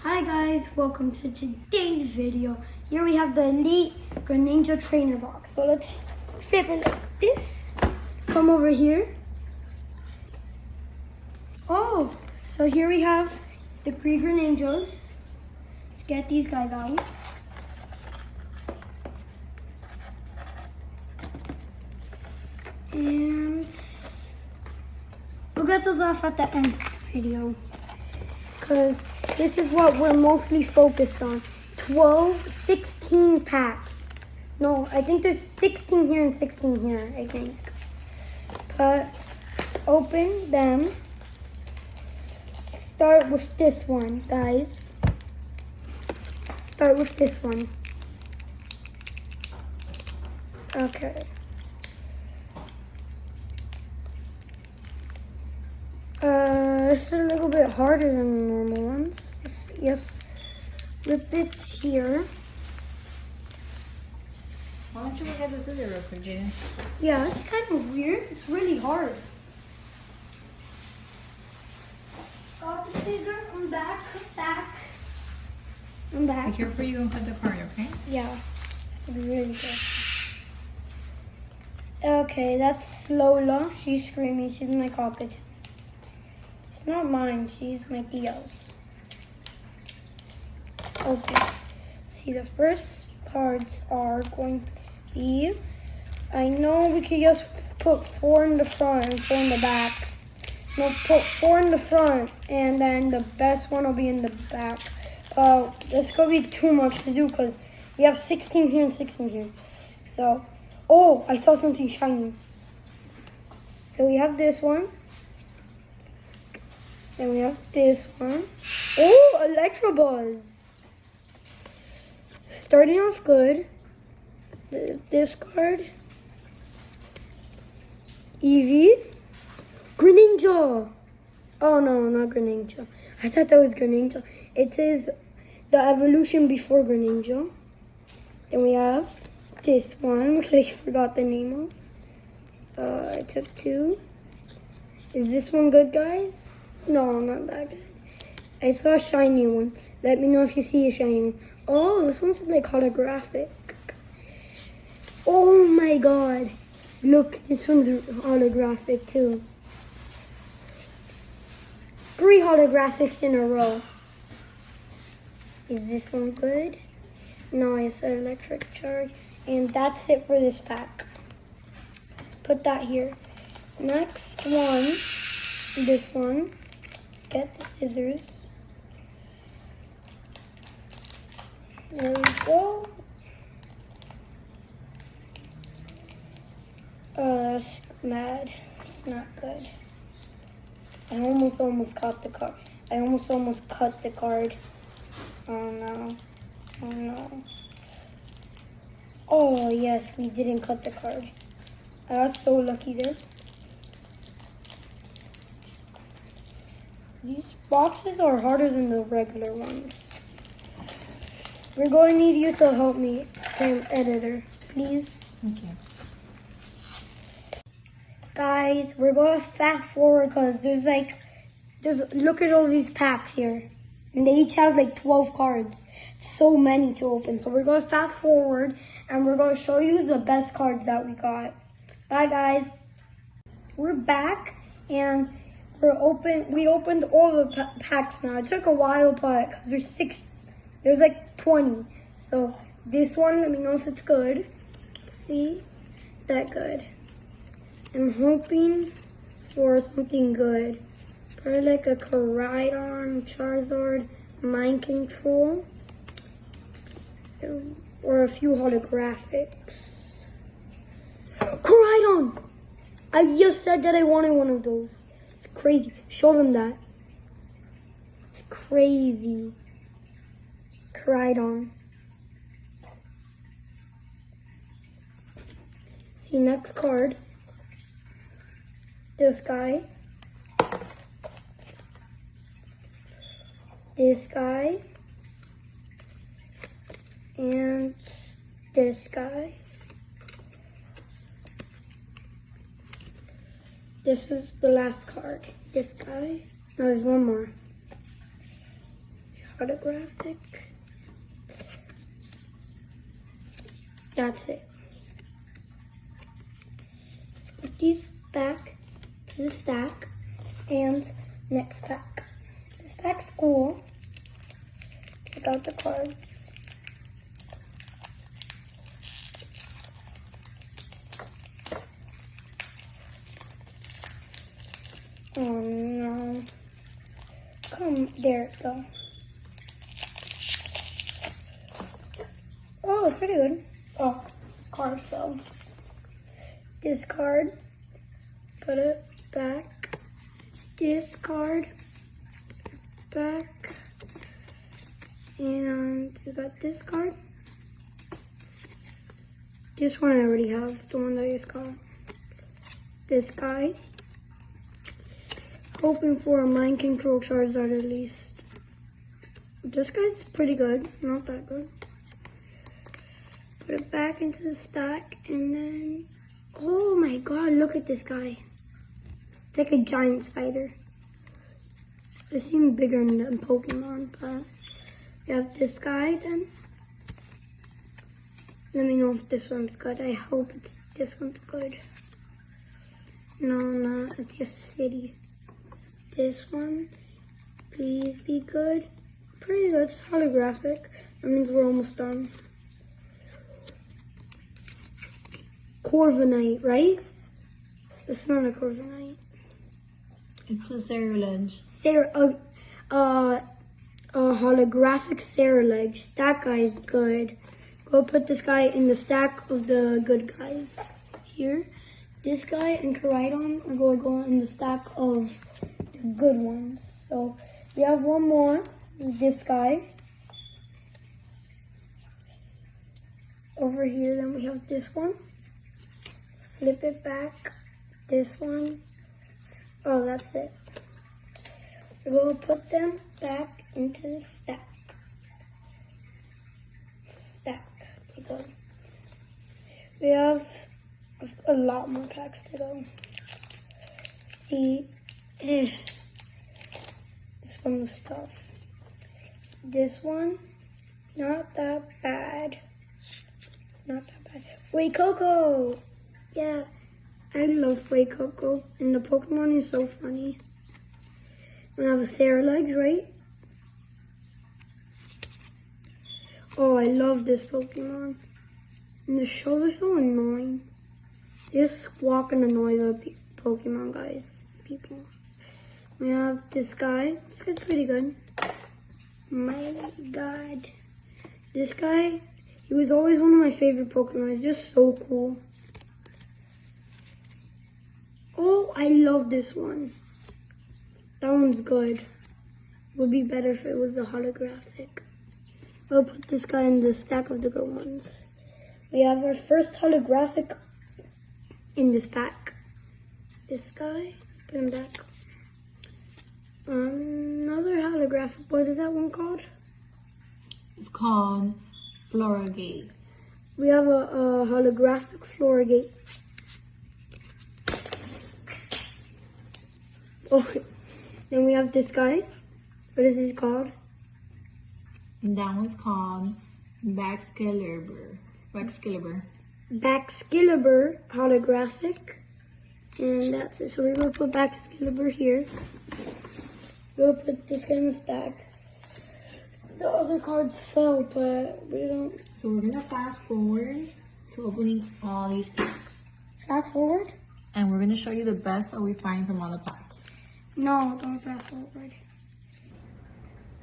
Hi guys, welcome to today's video. Here we have the Elite Greninja Trainer Box. So let's flip it like this. Come over here. Oh, so here we have the three Greninjas. Let's get these guys out. And we'll get those off at the end of the video, because this is what we're mostly focused on. 16 packs. No, I think there's 16 here and 16 here, I think. But open them. Start with this one, guys. Start with this one. Okay. This is a little bit harder than the normal ones. Yes, rip it here. Why don't you look at the scissor real quick, Jaden? Yeah, it's kind of weird. It's really hard. Got the scissor. I'm back. I'm back. Be careful, you don't cut the card, okay? Yeah, have to be really careful. Okay, that's Lola. She's screaming. She's my cockatoo. She's not mine. She's my Theo's. Okay. See, the first cards are going to be, I know we could just put 4 in the front and 4 in the back. No, put 4 in the front and then the best one will be in the back. That's going to be too much to do because we have 16 here and 16 here. So, oh, I saw something shiny. So we have this one. Then we have this one. Oh, Electrobuzz. Starting off good. This card. Eevee. Greninja. Oh no, not Greninja. I thought that was Greninja. It is the evolution before Greninja. Then we have this one, which I forgot the name of. I took 2. Is this one good, guys? No, not that good. I saw a shiny one. Let me know if you see a shiny one. Oh, this one's like holographic. Oh my god. Look, this one's holographic too. 3 holographics in a row. Is this one good? No, it's an electric charge. And that's it for this pack. Put that here. Next one, this one. Get the scissors. There we go. That's mad. It's not good. I almost caught the card. I almost cut the card. Oh no. Oh no. Oh yes, we didn't cut the card. I got so lucky there. These boxes are harder than the regular ones. We're going to need you to help me, editor, please. Thank you. Guys, we're going to fast forward because look at all these packs here. And they each have like 12 cards. So many to open. So we're going to fast forward and we're going to show you the best cards that we got. Bye guys. We're back and we opened all the packs now. It took a while, but because there's like 20. So this one, let me know if it's good. See, that good. I'm hoping for something good. Probably like a Koraidon, Charizard, Mind Control, or a few holographics. Koraidon! I just said that I wanted one of those. It's crazy. Show them that. It's crazy. Koraidon. See, next card. This guy. This guy. And this guy. This is the last card. This guy. No, there's one more. holographic. That's it. Put these back to the stack and next pack. This pack's cool. Take out the cards. Oh no. There it go. Oh, pretty good. Oh, card fell. Discard. Put it back. Discard. Back. And we got this card. This one I already have, the one that I just got. This guy. Hoping for a mind control Charizard at least. This guy's pretty good, not that good. Put it back into the stack and then, oh my god, look at this guy. It's like a giant spider. They seem bigger than Pokemon, but we have this guy then. Let me know if this one's good. I hope this one's good. No, it's just a city. This one, please be good. Pretty good, it's holographic. That means we're almost done. Corviknight, right? It's not a Corviknight. It's a Cerulege. Holographic Cerulege. That guy's good. Go put this guy in the stack of the good guys. Here. This guy and Koraidon are going to go in the stack of the good ones. So we have one more. This guy. Over here, then we have this one. Flip it back. This one. Oh, that's it. We're going to put them back into the stack. Good. We have a lot more packs to go. See, this one was tough. This one, not that bad. Not that bad. Fuecoco! Yeah, I love Fuecoco. And the Pokemon is so funny. We have a Cerulege, right? Oh, I love this Pokemon. And the shoulders so annoying. They just walk and annoy the Pokemon guys. People. We have this guy. This guy's pretty good. My god. This guy, he was always one of my favorite Pokemon. He's just so cool. Oh, I love this one. That one's good. Would be better if it was a holographic. I'll put this guy in the stack of the good ones. We have our first holographic in this pack. This guy, put him back. Another holographic, what is that one called? It's called Floragate. We have a holographic Floragate. Oh, then we have this guy. What is this called? And that one's called Baxcalibur. Baxcalibur holographic. And that's it. So we're going to put Baxcalibur here. We'll put this guy in the stack. The other cards fell, but we don't. So we're going to fast forward to opening all these packs. Fast forward? And we're going to show you the best that we find from all the packs. No, don't fast forward.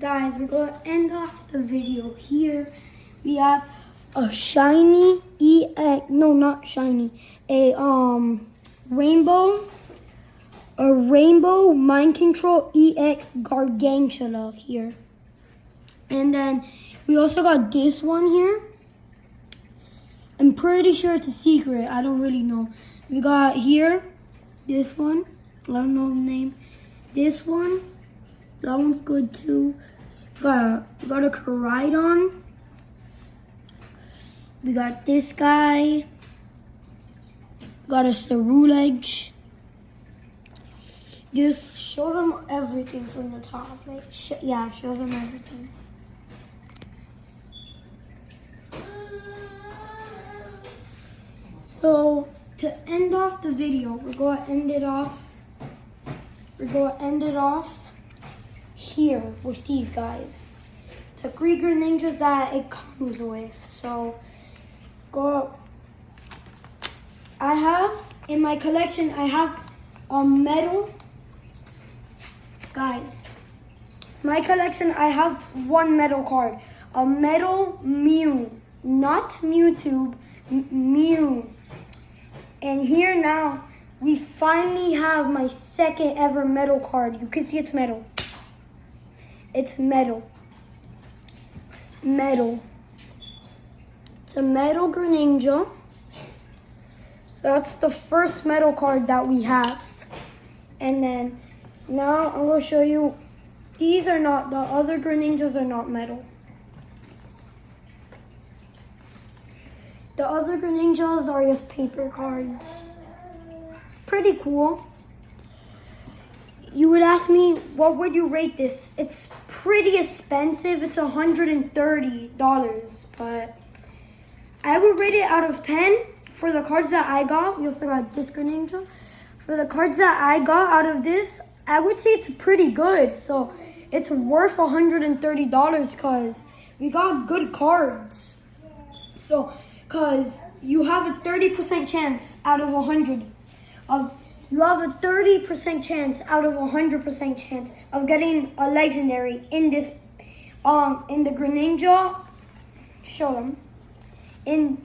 Guys, we're going to end off the video here. We have a shiny EX, no, not shiny, a rainbow mind control EX Gargantula here. And then we also got this one here. I'm pretty sure it's a secret. I don't really know. We got here this one. I don't know the name. This one. That one's good too. Got a Koraidon. We got this guy. Got a Cerulege. Just show them everything from the top. Like, show them everything. to end off the video, we're going to end it off. We're going to end it off here with these guys. The 3 greninjas that it comes with. So, I have, in my collection, I have a metal. Guys, my collection, I have 1 metal card. A metal Mew. Not Mewtwo, Mew. And here now, we finally have my 2nd ever metal card. You can see it's metal. It's metal. Metal. It's a metal greninja. That's the first metal card that we have. And then now I'm going to show you, these are not, the other greninjas are not metal. The other greninjas are just paper cards. Pretty cool. You would ask me, what would you rate this? It's pretty expensive. It's $130, but I would rate it out of 10 for the cards that I got. We also got this greninja. For the cards that I got out of this, I would say it's pretty good. So it's worth $130 because we got good cards. So, because you have a 30% chance out of 100 of, you have a 30% chance out of 100% chance of getting a legendary in this, in the greninja. Show them. You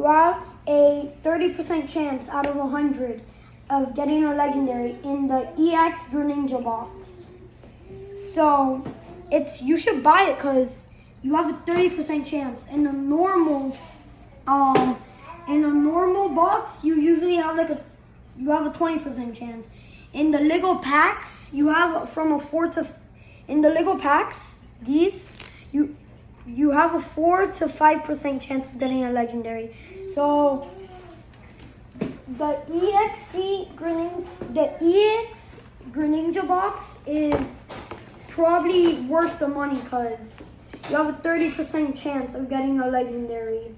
have a 30% chance out of 100 of getting a legendary in the EX greninja box. So you should buy it because you have a 30% chance. In a normal box, you usually have a 20% chance. In the Lego packs, you have from a 4 to, in the Lego packs, these, you have a 4 to 5% chance of getting a legendary. So the EX Greninja box is probably worth the money because you have a 30% chance of getting a legendary.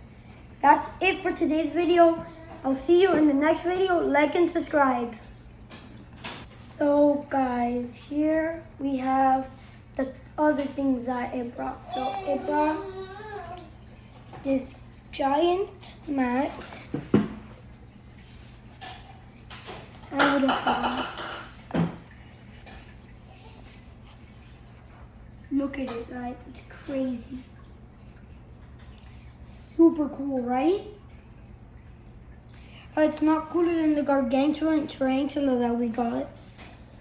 That's it for today's video. I'll see you in the next video. Like and subscribe. So guys, here we have the other things that it brought. So it brought this giant mat. I would have look at it, guys. It's crazy. Super cool, right? It's not cooler than the gargantuan tarantula that we got.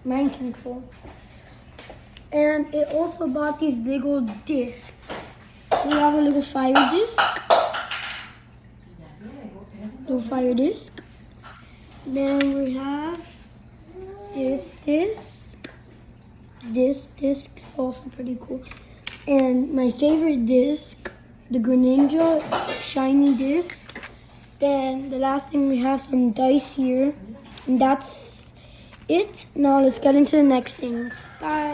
Mind control. And it also bought these Lego discs. We have a little fire disc. Little fire disc. Then we have this disc. This disc is also pretty cool. And my favorite disc, the Greninja shiny disc. Then the last thing, we have some dice here. And that's it. Now let's get into the next things. Bye.